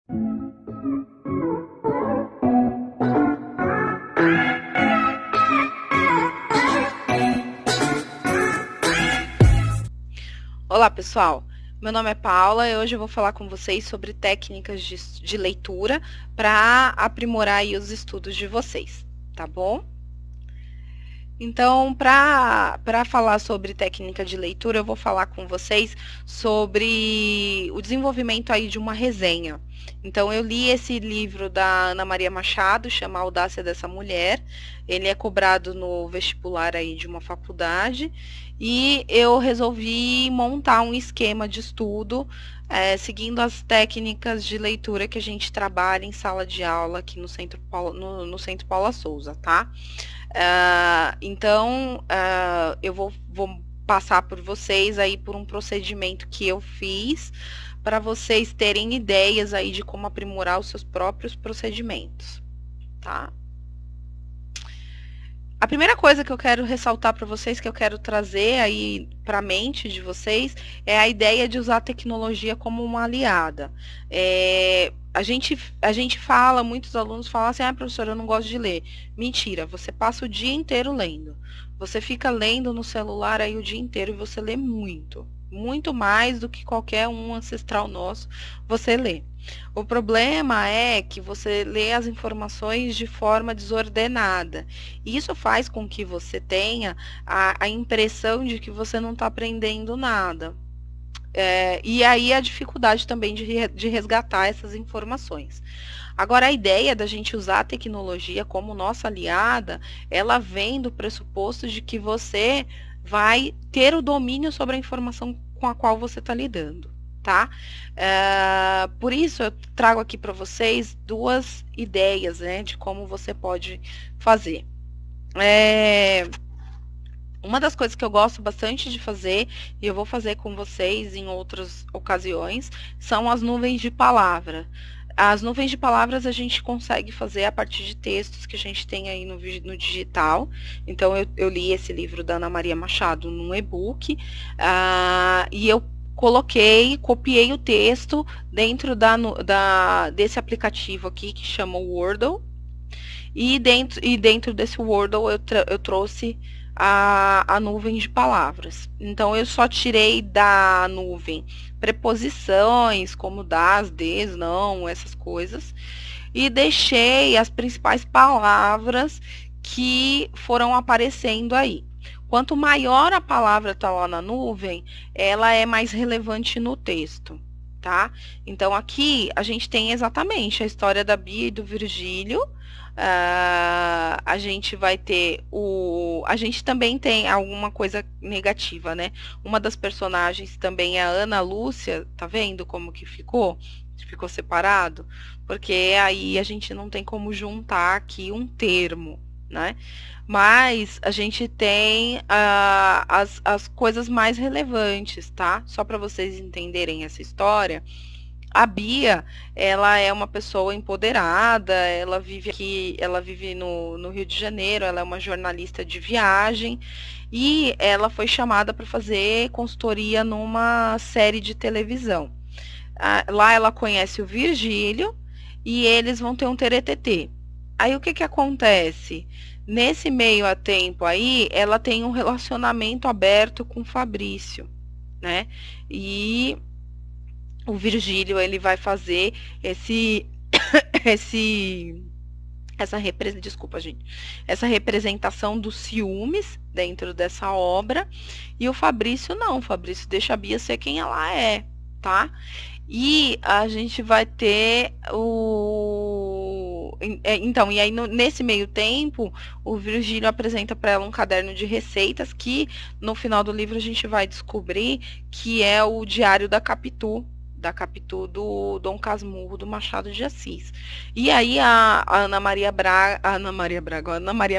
Olá, pessoal. Meu nome é Paula e hoje eu vou falar com vocês sobre técnicas de leitura para aprimorar aí os estudos de vocês, tá bom? Então, para falar sobre técnica de leitura, eu vou falar com vocês sobre o desenvolvimento aí de uma resenha. Então, eu li esse livro da Ana Maria Machado, chama A Audácia dessa Mulher. Ele é cobrado no vestibular aí de uma faculdade e eu resolvi montar um esquema de estudo seguindo as técnicas de leitura que a gente trabalha em sala de aula aqui no no Centro Paula Souza, tá? Então, eu vou passar por vocês aí por um procedimento que eu fiz para vocês terem ideias aí de como aprimorar os seus próprios procedimentos, tá? A primeira coisa que eu quero ressaltar para vocês, que eu quero trazer aí para a mente de vocês, é a ideia de usar a tecnologia como uma aliada. A gente fala, muitos alunos falam assim, professora, eu não gosto de ler. Mentira, você passa o dia inteiro lendo. Você fica lendo no celular aí o dia inteiro e você lê muito. Muito mais do que qualquer um ancestral nosso, você lê. O problema é que você lê as informações de forma desordenada. Isso faz com que você tenha a impressão de que você não está aprendendo nada. E aí a dificuldade também de resgatar essas informações. Agora, a ideia da gente usar a tecnologia como nossa aliada, ela vem do pressuposto de que você vai ter o domínio sobre a informação com a qual você está lidando, tá? Por isso, eu trago aqui para vocês duas ideias, né, de como você pode fazer. Uma das coisas que eu gosto bastante de fazer, e eu vou fazer com vocês em outras ocasiões, são as nuvens de palavra. As nuvens de palavras a gente consegue fazer a partir de textos que a gente tem aí no digital. Então, eu li esse livro da Ana Maria Machado num e-book, e eu copiei o texto dentro desse aplicativo aqui que chama Wordle, e dentro desse Wordle eu trouxe a nuvem de palavras. Então, eu só tirei da nuvem preposições, como das, des, não, essas coisas, e deixei as principais palavras que foram aparecendo aí. Quanto maior a palavra está lá na nuvem, ela é mais relevante no texto, tá? Então, aqui a gente tem exatamente a história da Bia e do Virgílio. A gente vai ter a gente também tem alguma coisa negativa, né? Uma das personagens também é a Ana Lúcia, tá vendo como que ficou? Ficou separado? Porque aí a gente não tem como juntar aqui um termo, né? Mas a gente tem as coisas mais relevantes, tá? Só para vocês entenderem essa história. A Bia, ela é uma pessoa empoderada, ela vive aqui, ela vive no Rio de Janeiro, ela é uma jornalista de viagem e ela foi chamada para fazer consultoria numa série de televisão. Lá ela conhece o Virgílio e eles vão ter um teretetê. Aí o que que acontece? Nesse meio a tempo aí, ela tem um relacionamento aberto com o Fabrício, né? E o Virgílio, ele vai fazer desculpa, gente, essa representação dos ciúmes dentro dessa obra, e o Fabrício não, o Fabrício deixa a Bia ser quem ela é, tá? E a gente vai ter então, e aí nesse meio tempo, o Virgílio apresenta para ela um caderno de receitas que no final do livro a gente vai descobrir que é o diário da Capitu do Dom Casmurro do Machado de Assis. E aí a Ana Maria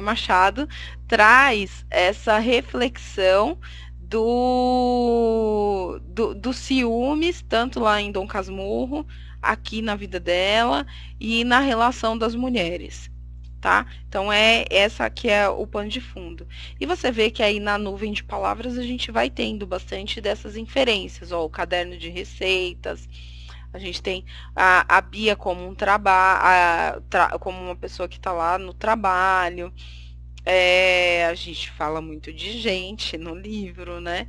Machado traz essa reflexão dos ciúmes, tanto lá em Dom Casmurro, aqui na vida dela e na relação das mulheres, tá? Então, essa aqui é o pano de fundo. E você vê que aí na nuvem de palavras a gente vai tendo bastante dessas inferências, ó, o caderno de receitas, A gente tem a Bia como um trabalho, como uma pessoa que está lá no trabalho. A gente fala muito de gente no livro, né?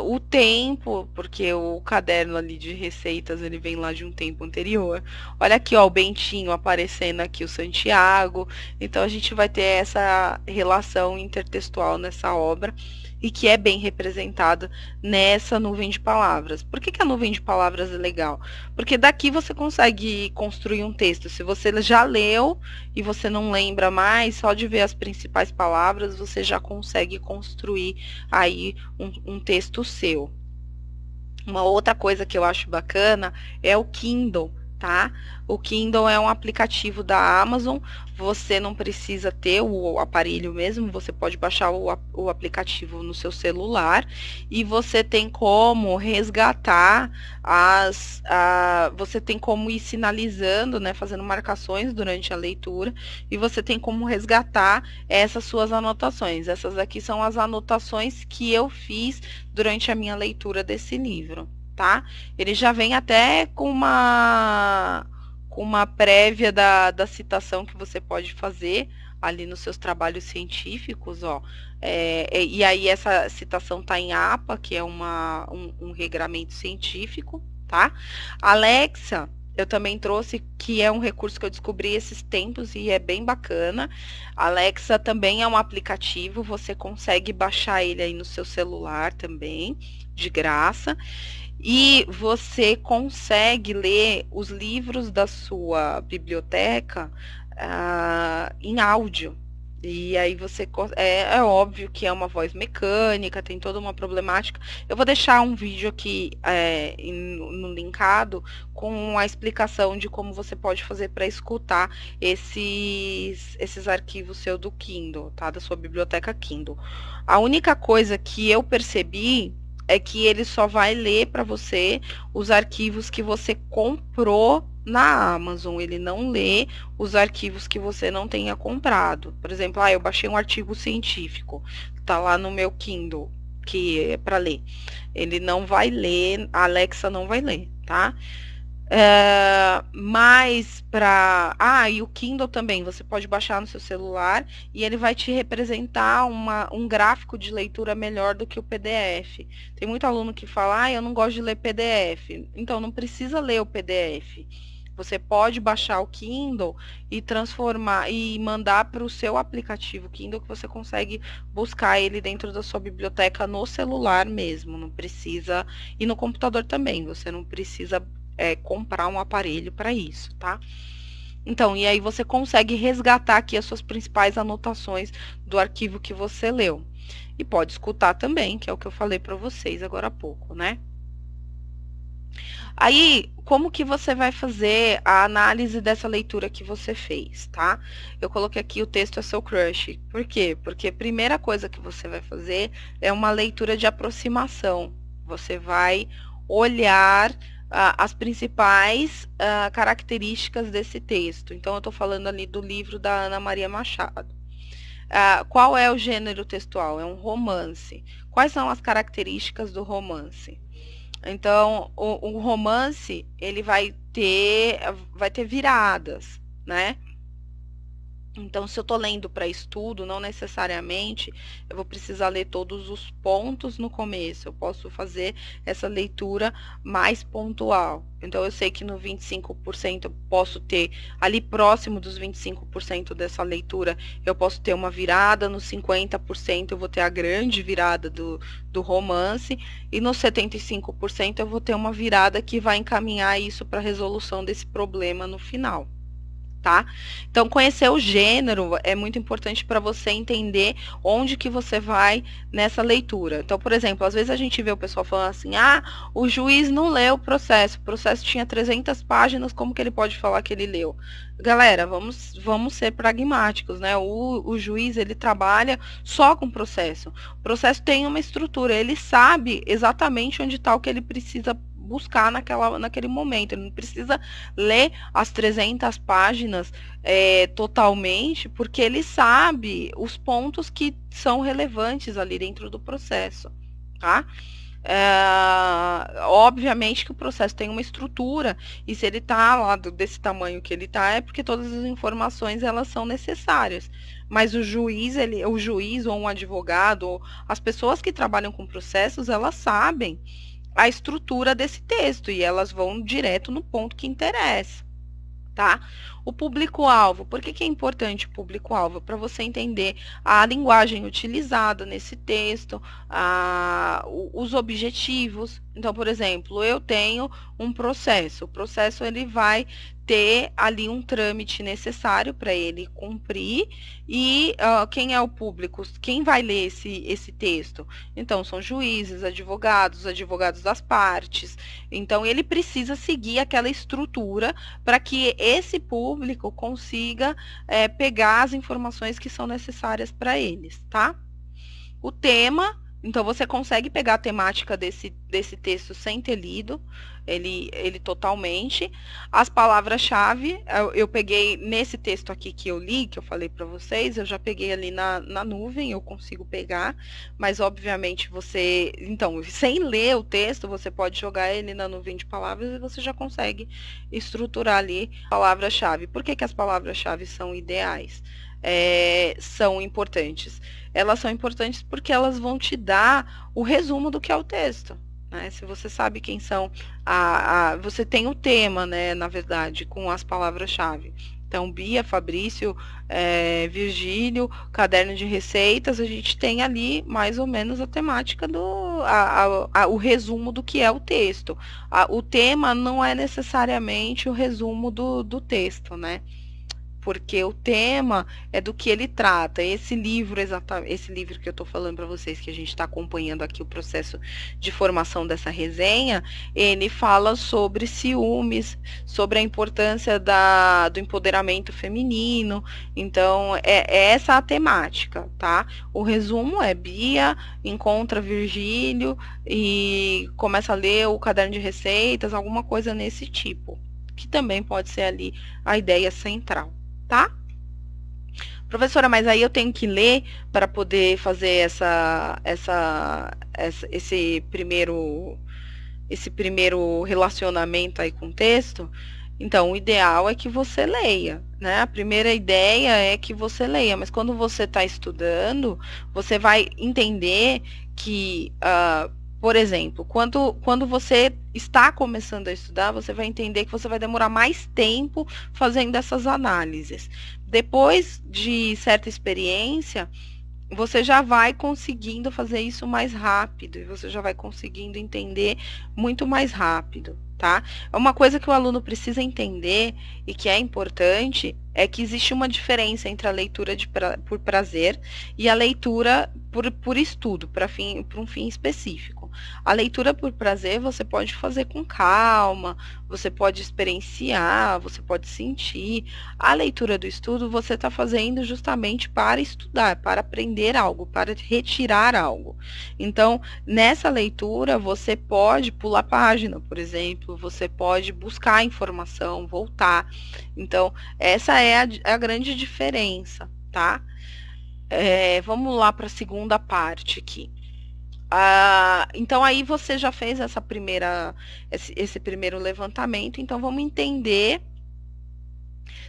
O tempo, porque o caderno ali de receitas, ele vem lá de um tempo anterior. Olha aqui, ó, o Bentinho aparecendo aqui, o Santiago. Então a gente vai ter essa relação intertextual nessa obra e que é bem representada nessa nuvem de palavras. Por que a nuvem de palavras é legal? Porque daqui você consegue construir um texto. Se você já leu e você não lembra mais, só de ver as principais palavras, você já consegue construir aí um texto seu. Uma outra coisa que eu acho bacana é o Kindle, tá? O Kindle é um aplicativo da Amazon, você não precisa ter o aparelho mesmo, você pode baixar o aplicativo no seu celular e você tem como resgatar você tem como ir sinalizando, né, fazendo marcações durante a leitura e você tem como resgatar essas suas anotações. Essas aqui são as anotações que eu fiz durante a minha leitura desse livro, tá? Ele já vem até com uma prévia da citação que você pode fazer ali nos seus trabalhos científicos, ó. E aí essa citação está em APA, que é um regramento científico, tá? Alexa, eu também trouxe, que é um recurso que eu descobri esses tempos e é bem bacana. Alexa também é um aplicativo, você consegue baixar ele aí no seu celular também, de graça. E você consegue ler os livros da sua biblioteca em áudio. E aí você é óbvio que é uma voz mecânica, tem toda uma problemática. Eu vou deixar um vídeo aqui no linkado com a explicação de como você pode fazer para escutar esses arquivos seu do Kindle, tá? Da sua biblioteca Kindle. A única coisa que eu percebi é que ele só vai ler para você os arquivos que você comprou na Amazon. Ele não lê os arquivos que você não tenha comprado. Por exemplo, eu baixei um artigo científico, tá lá no meu Kindle, que é para ler. Ele não vai ler, a Alexa não vai ler, tá? Mas para e o Kindle também você pode baixar no seu celular e ele vai te representar um gráfico de leitura melhor do que o PDF. Tem muito aluno que fala, eu não gosto de ler PDF. Então não precisa ler o PDF. Você pode baixar o Kindle e transformar e mandar para o seu aplicativo Kindle, que você consegue buscar ele dentro da sua biblioteca no celular mesmo. Não precisa, e no computador também, você não precisa comprar um aparelho para isso, tá? Então, e aí você consegue resgatar aqui as suas principais anotações do arquivo que você leu. E pode escutar também, que é o que eu falei para vocês agora há pouco, né? Aí, como que você vai fazer a análise dessa leitura que você fez, tá? Eu coloquei aqui o texto é seu crush. Por quê? Porque a primeira coisa que você vai fazer é uma leitura de aproximação. Você vai olhar as principais características desse texto. Então, eu estou falando ali do livro da Ana Maria Machado. Qual é o gênero textual? É um romance. Quais são as características do romance? Então, o romance, ele vai ter viradas, né? Então, se eu estou lendo para estudo, não necessariamente eu vou precisar ler todos os pontos no começo. Eu posso fazer essa leitura mais pontual. Então, eu sei que no 25% eu posso ter, ali próximo dos 25% dessa leitura, eu posso ter uma virada. No 50% eu vou ter a grande virada do romance. E no 75% eu vou ter uma virada que vai encaminhar isso para a resolução desse problema no final. Tá? Então, conhecer o gênero é muito importante para você entender onde que você vai nessa leitura. Então, por exemplo, às vezes a gente vê o pessoal falando assim, o juiz não leu o processo tinha 300 páginas, como que ele pode falar que ele leu? Galera, vamos ser pragmáticos, né? O juiz, ele trabalha só com processo. O processo tem uma estrutura, ele sabe exatamente onde está o que ele precisa buscar naquele momento. Ele não precisa ler as 300 páginas totalmente, porque ele sabe os pontos que são relevantes ali dentro do processo, tá? Obviamente que o processo tem uma estrutura, e se ele está lá desse tamanho que ele está, é porque todas as informações elas são necessárias. Mas o juiz ou um advogado, ou as pessoas que trabalham com processos, elas sabem a estrutura desse texto e elas vão direto no ponto que interessa, tá? O público-alvo, por que que é importante o público-alvo? Para você entender a linguagem utilizada nesse texto, os objetivos. Então, por exemplo, eu tenho um processo. O processo ele vai ter ali um trâmite necessário para ele cumprir e quem é o público? Quem vai ler esse texto? Então, são juízes, advogados das partes. Então, ele precisa seguir aquela estrutura para que esse público consiga pegar as informações que são necessárias para eles, tá? O tema, então você consegue pegar a temática desse texto sem ter lido ele totalmente. As palavras-chave, eu peguei nesse texto aqui que eu li, que eu falei para vocês, eu já peguei ali na nuvem, eu consigo pegar, mas obviamente você, então, sem ler o texto, você pode jogar ele na nuvem de palavras e você já consegue estruturar ali palavras-chave. Por que que as palavras-chave são ideais? São importantes. Elas são importantes porque elas vão te dar o resumo do que é o texto. Né? Se você sabe quem são, você tem o tema, né, na verdade, com as palavras-chave. Então, Bia, Fabrício, Virgílio, caderno de receitas, a gente tem ali mais ou menos a temática o resumo do que é o texto. O tema não é necessariamente o resumo do texto, né? Porque o tema é do que ele trata. Esse livro que eu estou falando para vocês, que a gente está acompanhando aqui o processo de formação dessa resenha, ele fala sobre ciúmes, sobre a importância do empoderamento feminino. Então, é essa a temática, tá? O resumo é Bia encontra Virgílio e começa a ler o caderno de receitas, alguma coisa nesse tipo, que também pode ser ali a ideia central. Tá? Professora, mas aí eu tenho que ler para poder fazer esse primeiro relacionamento aí com o texto? Então, o ideal é que você leia, né? A primeira ideia é que você leia, mas quando você está estudando, você vai entender que por exemplo, quando você está começando a estudar, você vai entender que você vai demorar mais tempo fazendo essas análises. Depois de certa experiência, você já vai conseguindo fazer isso mais rápido e você já vai conseguindo entender muito mais rápido, tá? Uma coisa que o aluno precisa entender e que é importante é que existe uma diferença entre a leitura por prazer e a leitura por estudo, para um fim específico. A leitura por prazer você pode fazer com calma, você pode experienciar, você pode sentir. A leitura do estudo você está fazendo justamente para estudar, para aprender algo, para retirar algo. Então, nessa leitura, você pode pular página, por exemplo, você pode buscar informação, voltar. Então, essa é a grande diferença, tá? Vamos lá para a segunda parte aqui. Então aí você já fez esse primeiro levantamento, então vamos entender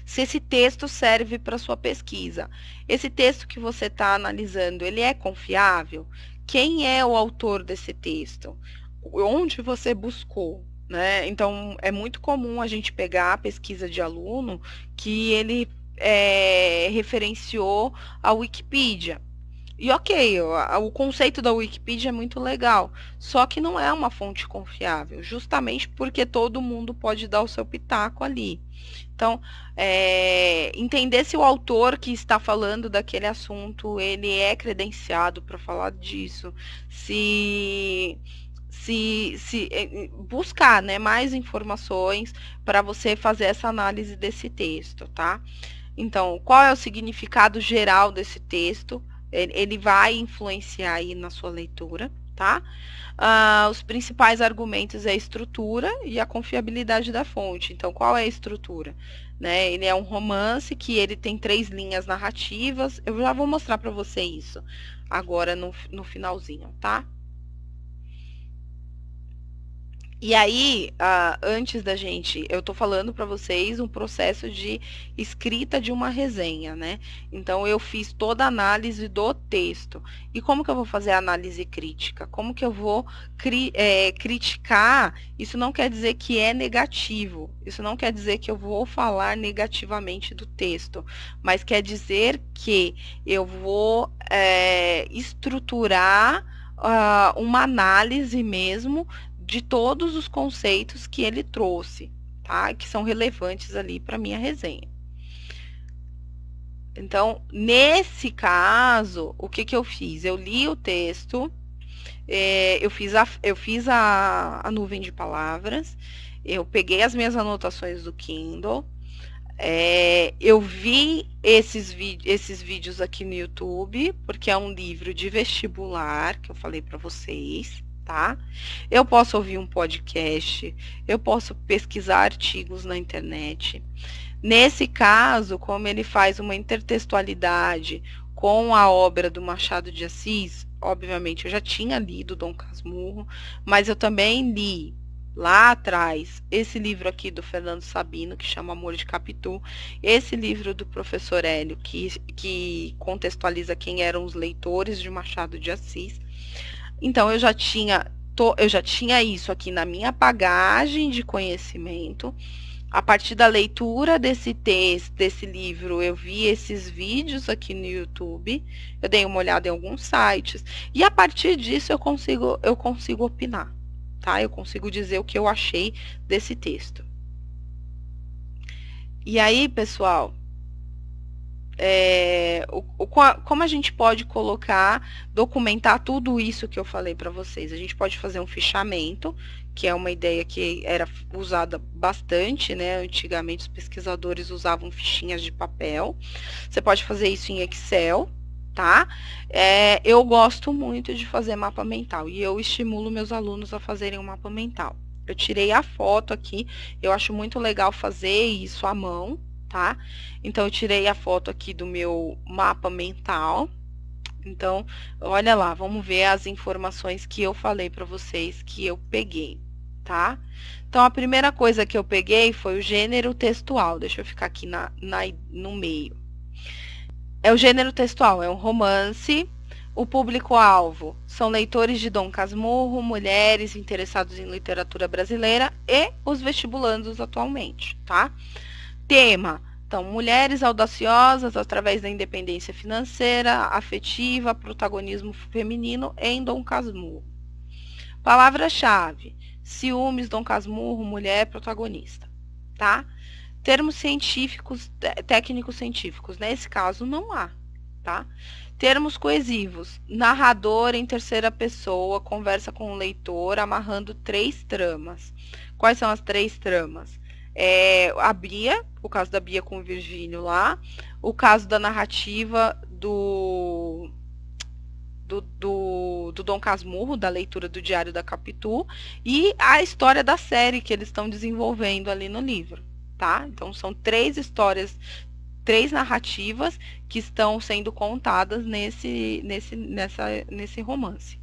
se esse texto serve para sua pesquisa. Esse texto que você está analisando, ele é confiável? Quem é o autor desse texto? Onde você buscou? Né? Então, é muito comum a gente pegar a pesquisa de aluno que ele referenciou a Wikipedia. E ok, o conceito da Wikipedia é muito legal, só que não é uma fonte confiável, justamente porque todo mundo pode dar o seu pitaco ali. Então, entender se o autor que está falando daquele assunto, ele é credenciado para falar disso, se buscar, né, mais informações para você fazer essa análise desse texto, tá? Então, qual é o significado geral desse texto? Ele vai influenciar aí na sua leitura, tá? Os principais argumentos é a estrutura e a confiabilidade da fonte. Então, qual é a estrutura? Né? Ele é um romance que ele tem 3 linhas narrativas. Eu já vou mostrar para você isso agora no finalzinho, tá? E aí, antes da gente, eu tô falando para vocês um processo de escrita de uma resenha, né? Então, eu fiz toda a análise do texto. E como que eu vou fazer a análise crítica? Como que eu vou criticar? Isso não quer dizer que é negativo. Isso não quer dizer que eu vou falar negativamente do texto. Mas quer dizer que eu vou estruturar uma análise mesmo de todos os conceitos que ele trouxe, tá? Que são relevantes ali para minha resenha. Então, nesse caso, o que que eu fiz? Eu li o texto, eu fiz a nuvem de palavras, eu peguei as minhas anotações do Kindle, eu vi esses vídeos aqui no YouTube, porque é um livro de vestibular, que eu falei para vocês, tá? Eu posso ouvir um podcast, eu posso pesquisar artigos na internet. Nesse caso, como ele faz uma intertextualidade com a obra do Machado de Assis, obviamente eu já tinha lido Dom Casmurro, mas eu também li lá atrás esse livro aqui do Fernando Sabino, que chama Amor de Capitu, esse livro do professor Hélio, que contextualiza quem eram os leitores de Machado de Assis. Então, eu já tinha isso aqui na minha bagagem de conhecimento. A partir da leitura desse texto, desse livro, eu vi esses vídeos aqui no YouTube, eu dei uma olhada em alguns sites, e a partir disso eu consigo opinar, tá? Eu consigo dizer o que eu achei desse texto. E aí, pessoal, como a gente pode documentar tudo isso que eu falei para vocês? A gente pode fazer um fichamento, que é uma ideia que era usada bastante, né? Antigamente os pesquisadores usavam fichinhas de papel. Você pode fazer isso em Excel, tá? Eu gosto muito de fazer mapa mental e eu estimulo meus alunos a fazerem um mapa mental. Eu tirei a foto aqui, eu acho muito legal fazer isso à mão, tá? Então, eu tirei a foto aqui do meu mapa mental. Então, olha lá, vamos ver as informações que eu falei para vocês que eu peguei, tá? Então, a primeira coisa que eu peguei foi o gênero textual. Deixa eu ficar aqui no meio. É o gênero textual, é um romance. O público-alvo são leitores de Dom Casmurro, mulheres interessados em literatura brasileira e os vestibulandos atualmente, tá? Tema: então, mulheres audaciosas através da independência financeira, afetiva, protagonismo feminino em Dom Casmurro. Palavra-chave: ciúmes, Dom Casmurro, mulher protagonista, tá? Termos científicos, técnicos científicos, nesse caso não há, tá? Termos coesivos: narrador em terceira pessoa, conversa com o leitor, amarrando 3 tramas. Quais são as 3 tramas? A Bia, o caso da Bia com o Virgínio lá, o caso da narrativa do Dom Casmurro, da leitura do Diário da Capitu, e a história da série que eles estão desenvolvendo ali no livro, tá? Então, são 3 histórias, 3 narrativas que estão sendo contadas nesse romance.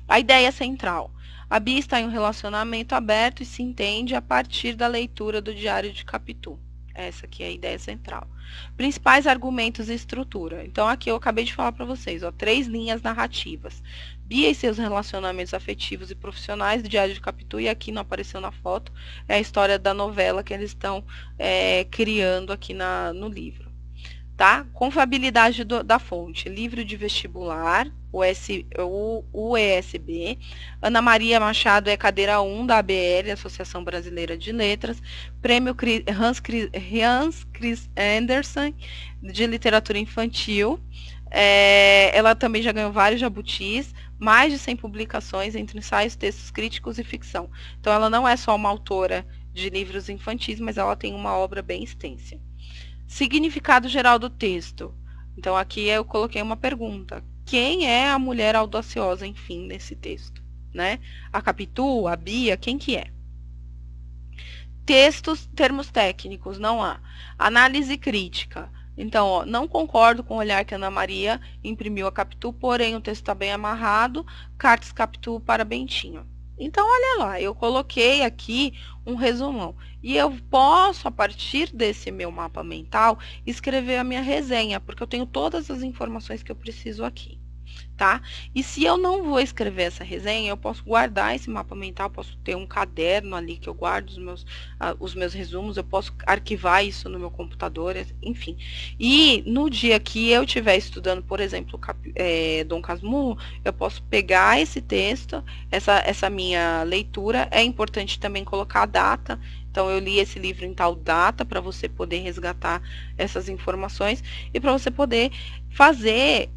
A ideia central: a Bia está em um relacionamento aberto e se entende a partir da leitura do Diário de Capitu. Essa aqui é a ideia central. Principais argumentos e estrutura. Então, aqui eu acabei de falar para vocês, 3 linhas narrativas. Bia e seus relacionamentos afetivos e profissionais do Diário de Capitu, e aqui não apareceu na foto, é a história da novela que eles estão criando aqui no livro. Tá? Confiabilidade da fonte: livro de vestibular, o ESB. Ana Maria Machado é cadeira 1 da ABL, Associação Brasileira de Letras. Prêmio Hans Christian Andersen de literatura infantil. Ela também já ganhou vários jabutis, mais de 100 publicações entre ensaios, textos críticos e ficção. Então, ela não é só uma autora de livros infantis, mas ela tem uma obra bem extensa. Significado geral do texto. Então, aqui eu coloquei uma pergunta: quem é a mulher audaciosa, enfim, nesse texto, né? A Capitu, a Bia, quem que é? Termos técnicos, não há. Análise crítica. Então, não concordo com o olhar que a Ana Maria imprimiu a Capitu, porém o texto está bem amarrado. Cartas Capitu para Bentinho. Então, olha lá, eu coloquei aqui um resumão. E eu posso, a partir desse meu mapa mental, escrever a minha resenha, porque eu tenho todas as informações que eu preciso aqui, tá? E se eu não vou escrever essa resenha, eu posso guardar esse mapa mental, posso ter um caderno ali que eu guardo os meus resumos, eu posso arquivar isso no meu computador, enfim. E no dia que eu estiver estudando, por exemplo, Dom Casmurro, eu posso pegar esse texto, essa minha leitura, é importante também colocar a data, então eu li esse livro em tal data para você poder resgatar essas informações e para você poder fazer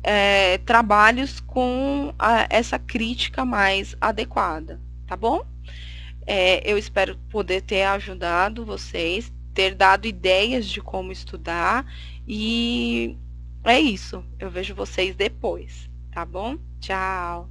trabalhos com essa crítica mais adequada, tá bom? Eu espero poder ter ajudado vocês, ter dado ideias de como estudar e é isso. Eu vejo vocês depois, tá bom? Tchau!